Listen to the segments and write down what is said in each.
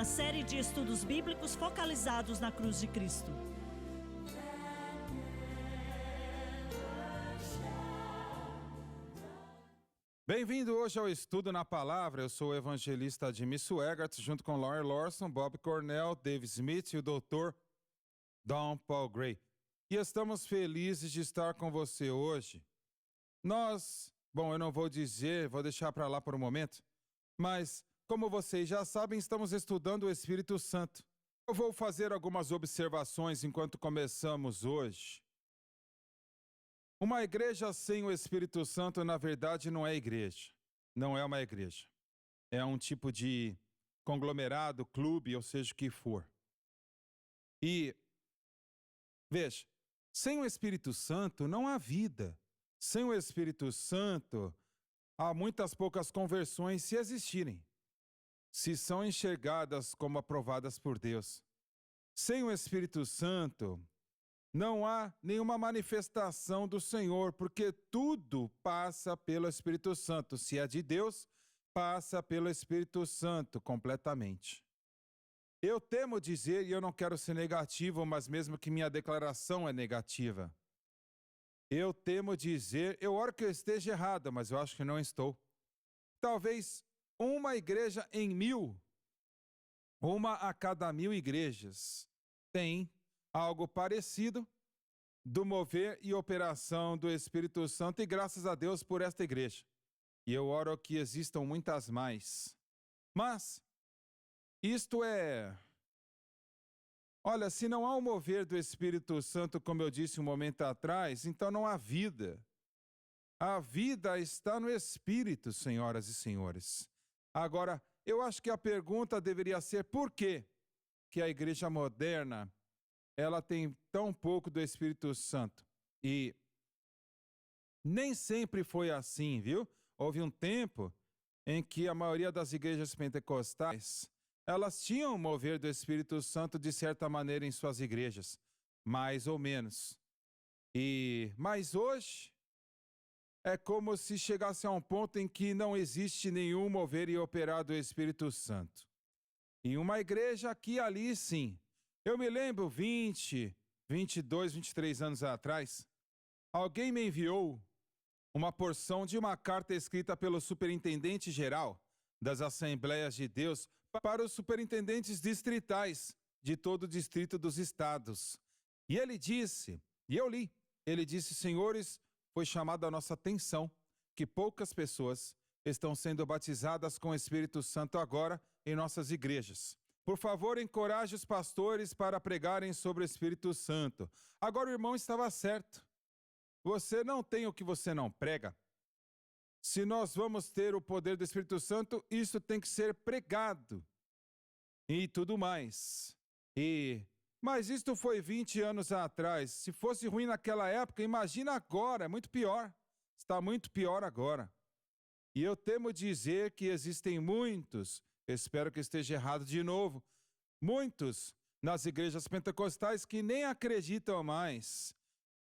uma série de estudos bíblicos focalizados na cruz de Cristo. Bem-vindo hoje ao Estudo na Palavra. Eu sou o evangelista Jimmy Swaggart, junto com Laurie Lawson, Bob Cornell, Dave Smith e o Dr. Don Paul Gray. E estamos felizes de estar com você hoje. Eu não vou dizer, vou deixar para lá por um momento, mas, como vocês já sabem, estamos estudando o Espírito Santo. Eu vou fazer algumas observações enquanto começamos hoje. Uma igreja sem o Espírito Santo, na verdade, não é igreja. Não é uma igreja. É um tipo de conglomerado, clube, ou seja o que for. E, veja, sem o Espírito Santo não há vida. Sem o Espírito Santo, há muitas poucas conversões, se existirem, se são enxergadas como aprovadas por Deus. Sem o Espírito Santo, não há nenhuma manifestação do Senhor, porque tudo passa pelo Espírito Santo. Se é de Deus, passa pelo Espírito Santo completamente. Eu temo dizer, e eu não quero ser negativo, mas mesmo que minha declaração é negativa, eu temo dizer, eu oro que eu esteja errado, mas eu acho que não estou. Talvez uma igreja em 1000, uma a cada 1000 igrejas, tem algo parecido do mover e operação do Espírito Santo, e graças a Deus por esta igreja. E eu oro que existam muitas mais. Mas, olha, se não há o mover do Espírito Santo, como eu disse um momento atrás, então não há vida. A vida está no Espírito, senhoras e senhores. Agora, eu acho que a pergunta deveria ser por quê que a igreja moderna ela tem tão pouco do Espírito Santo? E nem sempre foi assim, viu? Houve um tempo em que a maioria das igrejas pentecostais elas tinham o mover do Espírito Santo de certa maneira em suas igrejas, mais ou menos. Mas hoje é como se chegasse a um ponto em que não existe nenhum mover e operar do Espírito Santo. Em uma igreja aqui e ali, sim. Eu me lembro 20, 22, 23 anos atrás, alguém me enviou uma porção de uma carta escrita pelo superintendente geral das Assembleias de Deus para os superintendentes distritais de todo o distrito dos estados. E ele disse, e eu li, ele disse: senhores, foi chamada a nossa atenção que poucas pessoas estão sendo batizadas com o Espírito Santo agora em nossas igrejas. Por favor, encoraje os pastores para pregarem sobre o Espírito Santo. Agora o irmão estava certo. Você não tem o que você não prega. Se nós vamos ter o poder do Espírito Santo, isso tem que ser pregado. E tudo mais. Mas isto foi 20 anos atrás. Se fosse ruim naquela época, imagina agora, é muito pior. Está muito pior agora. E eu temo dizer que existem muitos, espero que esteja errado de novo, muitos nas igrejas pentecostais que nem acreditam mais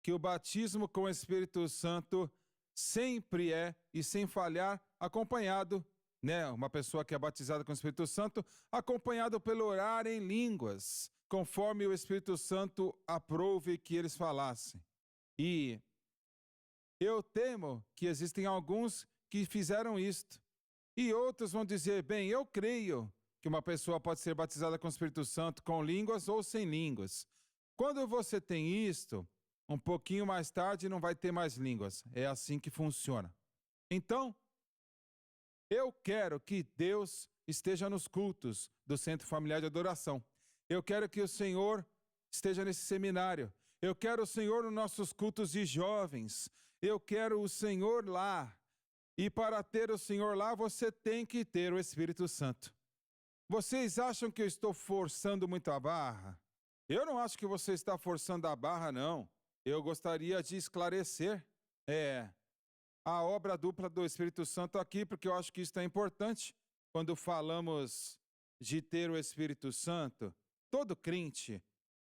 que o batismo com o Espírito Santo sempre é, e sem falhar, acompanhado, uma pessoa que é batizada com o Espírito Santo, acompanhado pelo orar em línguas, conforme o Espírito Santo aprove que eles falassem. E eu temo que existem alguns que fizeram isto. E outros vão dizer, bem, eu creio que uma pessoa pode ser batizada com o Espírito Santo com línguas ou sem línguas. Quando você tem isto, um pouquinho mais tarde não vai ter mais línguas. É assim que funciona. Então, eu quero que Deus esteja nos cultos do Centro Familiar de Adoração. Eu quero que o Senhor esteja nesse seminário. Eu quero o Senhor nos nossos cultos de jovens. Eu quero o Senhor lá. E para ter o Senhor lá, você tem que ter o Espírito Santo. Vocês acham que eu estou forçando muito a barra? Eu não acho que você está forçando a barra, não. Eu gostaria de esclarecer a obra dupla do Espírito Santo aqui, porque eu acho que isso é importante. Quando falamos de ter o Espírito Santo, todo crente,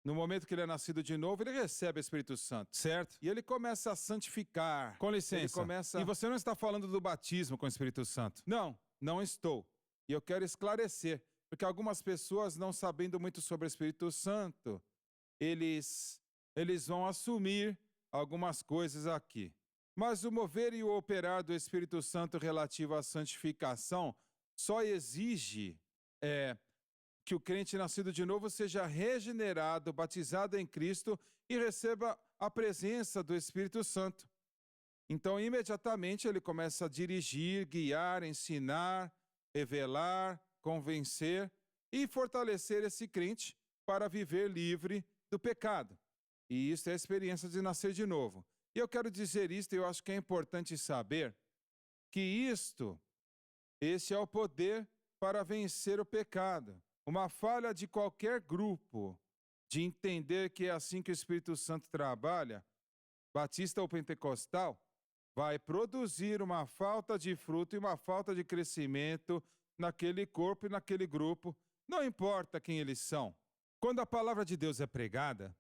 no momento que ele é nascido de novo, ele recebe o Espírito Santo, certo? E ele começa a santificar. Com licença. E você não está falando do batismo com o Espírito Santo? Não, não estou. E eu quero esclarecer Porque algumas pessoas, não sabendo muito sobre o Espírito Santo, eles vão assumir algumas coisas aqui. Mas o mover e o operar do Espírito Santo relativo à santificação só exige que o crente nascido de novo seja regenerado, batizado em Cristo e receba a presença do Espírito Santo. Então, imediatamente, ele começa a dirigir, guiar, ensinar, revelar, convencer e fortalecer esse crente para viver livre do pecado. E isso é a experiência de nascer de novo. E eu quero dizer isto, e eu acho que é importante saber que esse é o poder para vencer o pecado. Uma falha de qualquer grupo de entender que é assim que o Espírito Santo trabalha, batista ou pentecostal, vai produzir uma falta de fruto e uma falta de crescimento naquele corpo e naquele grupo, não importa quem eles são. Quando a palavra de Deus é pregada,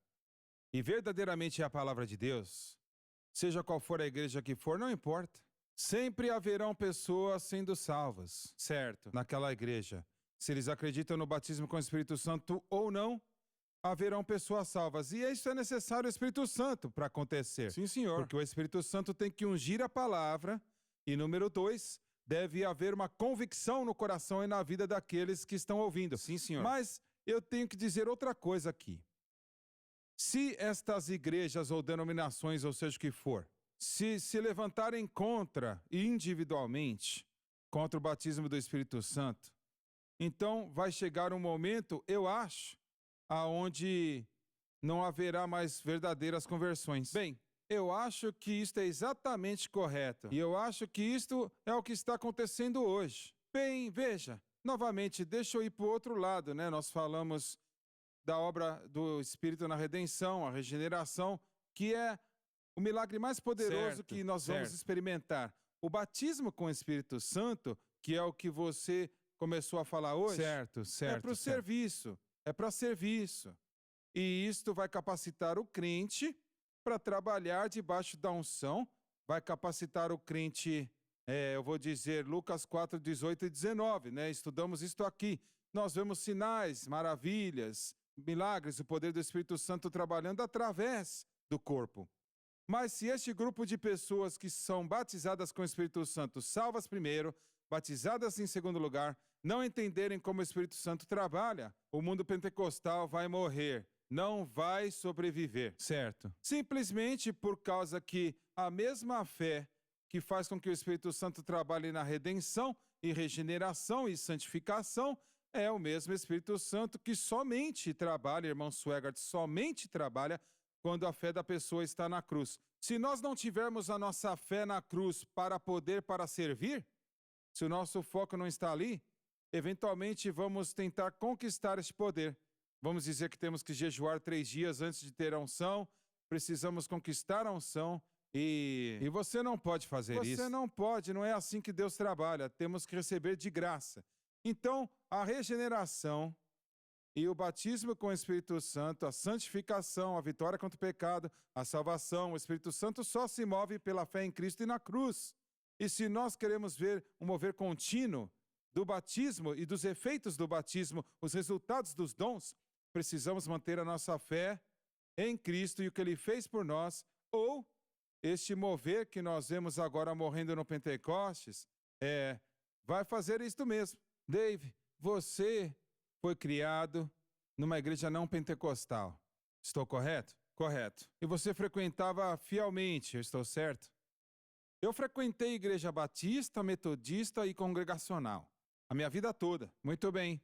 e verdadeiramente é a palavra de Deus, seja qual for a igreja que for, não importa. Sempre haverão pessoas sendo salvas, certo, naquela igreja. Se eles acreditam no batismo com o Espírito Santo ou não, haverão pessoas salvas. E isso é necessário o Espírito Santo para acontecer. Sim, senhor. Porque o Espírito Santo tem que ungir a palavra. E número 2, deve haver uma convicção no coração e na vida daqueles que estão ouvindo. Sim, senhor. Mas eu tenho que dizer outra coisa aqui. Se estas igrejas ou denominações, ou seja o que for, se levantarem contra, individualmente, contra o batismo do Espírito Santo, então vai chegar um momento, eu acho, aonde não haverá mais verdadeiras conversões. Bem, eu acho que isto é exatamente correto. E eu acho que isto é o que está acontecendo hoje. Bem, veja, novamente, deixa eu ir para o outro lado, né? Nós falamos da obra do Espírito na redenção, a regeneração, que é o milagre mais poderoso que nós vamos experimentar. O batismo com o Espírito Santo, que é o que você começou a falar hoje, é para o serviço. É para serviço. E isto vai capacitar o crente para trabalhar debaixo da unção, vai capacitar o crente, eu vou dizer, Lucas 4, 18 e 19, né? Estudamos isto aqui. Nós vemos sinais, maravilhas, milagres, o poder do Espírito Santo trabalhando através do corpo. Mas se este grupo de pessoas que são batizadas com o Espírito Santo, salvas primeiro, batizadas em segundo lugar, não entenderem como o Espírito Santo trabalha, o mundo pentecostal vai morrer, não vai sobreviver. Certo. Simplesmente por causa que a mesma fé que faz com que o Espírito Santo trabalhe na redenção e regeneração e santificação é o mesmo Espírito Santo que somente trabalha, irmão Swegart, somente trabalha quando a fé da pessoa está na cruz. Se nós não tivermos a nossa fé na cruz para servir, se o nosso foco não está ali, eventualmente vamos tentar conquistar este poder. Vamos dizer que temos que jejuar 3 dias antes de ter a unção, precisamos conquistar a unção e você não pode fazer isso. Você não pode, não é assim que Deus trabalha, temos que receber de graça. Então, a regeneração e o batismo com o Espírito Santo, a santificação, a vitória contra o pecado, a salvação, o Espírito Santo só se move pela fé em Cristo e na cruz. E se nós queremos ver um mover contínuo do batismo e dos efeitos do batismo, os resultados dos dons, precisamos manter a nossa fé em Cristo e o que Ele fez por nós, ou este mover que nós vemos agora morrendo no Pentecostes, vai fazer isto mesmo. Dave, você foi criado numa igreja não pentecostal. Estou correto? Correto. E você frequentava fielmente, eu estou certo? Eu frequentei igreja batista, metodista e congregacional. A minha vida toda. Muito bem.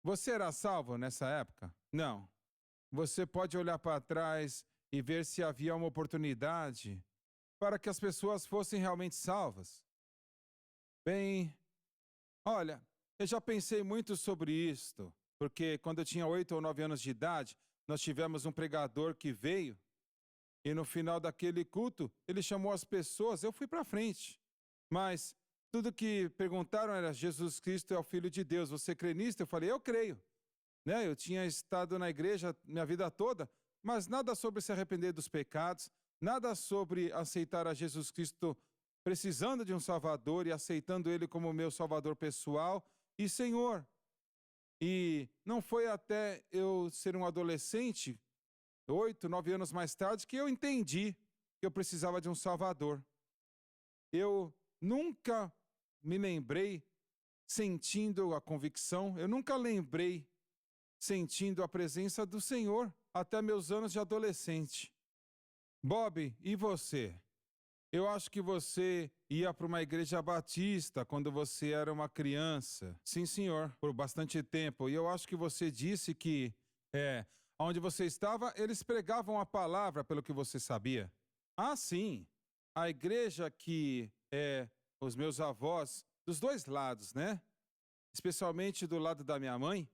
Você era salvo nessa época? Não. Você pode olhar para trás e ver se havia uma oportunidade para que as pessoas fossem realmente salvas. Bem, olha, eu já pensei muito sobre isto, porque quando eu tinha 8 ou 9 anos de idade, nós tivemos um pregador que veio e no final daquele culto, ele chamou as pessoas, eu fui para frente. Mas tudo que perguntaram era, Jesus Cristo é o Filho de Deus, você crê nisso? Eu falei, eu creio. Né? Eu tinha estado na igreja minha vida toda, mas nada sobre se arrepender dos pecados, nada sobre aceitar a Jesus Cristo precisando de um Salvador e aceitando Ele como meu Salvador pessoal e Senhor. E não foi até eu ser um adolescente, 8, 9 anos mais tarde, que eu entendi que eu precisava de um Salvador. Eu nunca me lembrei sentindo a convicção, eu nunca lembrei sentindo a presença do Senhor até meus anos de adolescente. Bob, e você? Eu acho que você ia para uma igreja batista quando você era uma criança. Sim, senhor, por bastante tempo. E eu acho que você disse que, onde você estava, eles pregavam a palavra pelo que você sabia. Ah, sim. A igreja que os meus avós, dos dois lados, né? Especialmente do lado da minha mãe,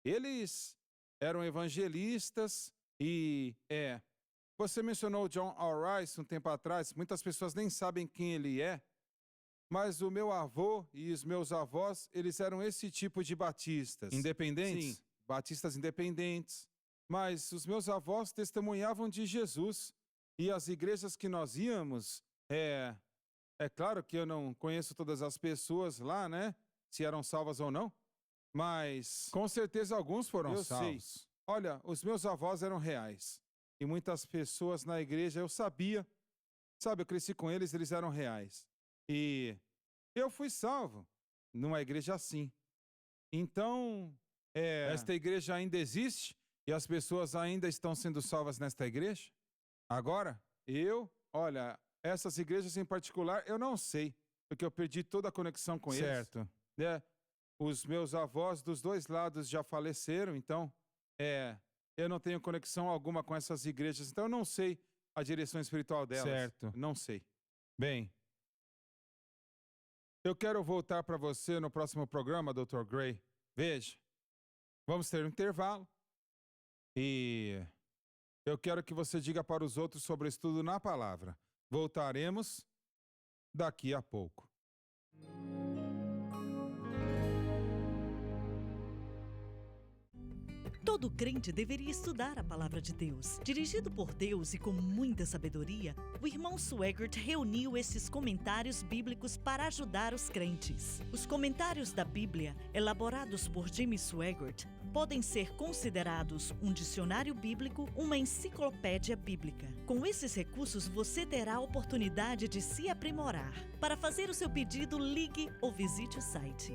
eles eram evangelistas e, você mencionou John R. Rice um tempo atrás, muitas pessoas nem sabem quem ele é, mas o meu avô e os meus avós, eles eram esse tipo de batistas. Independentes? Sim, batistas independentes. Mas os meus avós testemunhavam de Jesus. E as igrejas que nós íamos, é claro que eu não conheço todas as pessoas lá, né? Se eram salvas ou não. Mas com certeza alguns foram salvos. Sei. Olha, os meus avós eram reais. E muitas pessoas na igreja, eu sabia. Sabe, eu cresci com eles, eles eram reais. E eu fui salvo numa igreja assim. Então, esta igreja ainda existe e as pessoas ainda estão sendo salvas nesta igreja? Agora, olha, essas igrejas em particular, eu não sei, porque eu perdi toda a conexão com eles. Certo. Os meus avós dos dois lados já faleceram, então, eu não tenho conexão alguma com essas igrejas, então eu não sei a direção espiritual delas. Certo. Não sei. Bem, eu quero voltar para você no próximo programa, Dr. Gray. Veja, vamos ter um intervalo e eu quero que você diga para os outros sobre o estudo na palavra. Voltaremos daqui a pouco. Todo crente deveria estudar a palavra de Deus. Dirigido por Deus e com muita sabedoria, o irmão Swaggart reuniu esses comentários bíblicos para ajudar os crentes. Os comentários da Bíblia, elaborados por Jimmy Swaggart, podem ser considerados um dicionário bíblico, uma enciclopédia bíblica. Com esses recursos, você terá a oportunidade de se aprimorar. Para fazer o seu pedido, ligue ou visite o site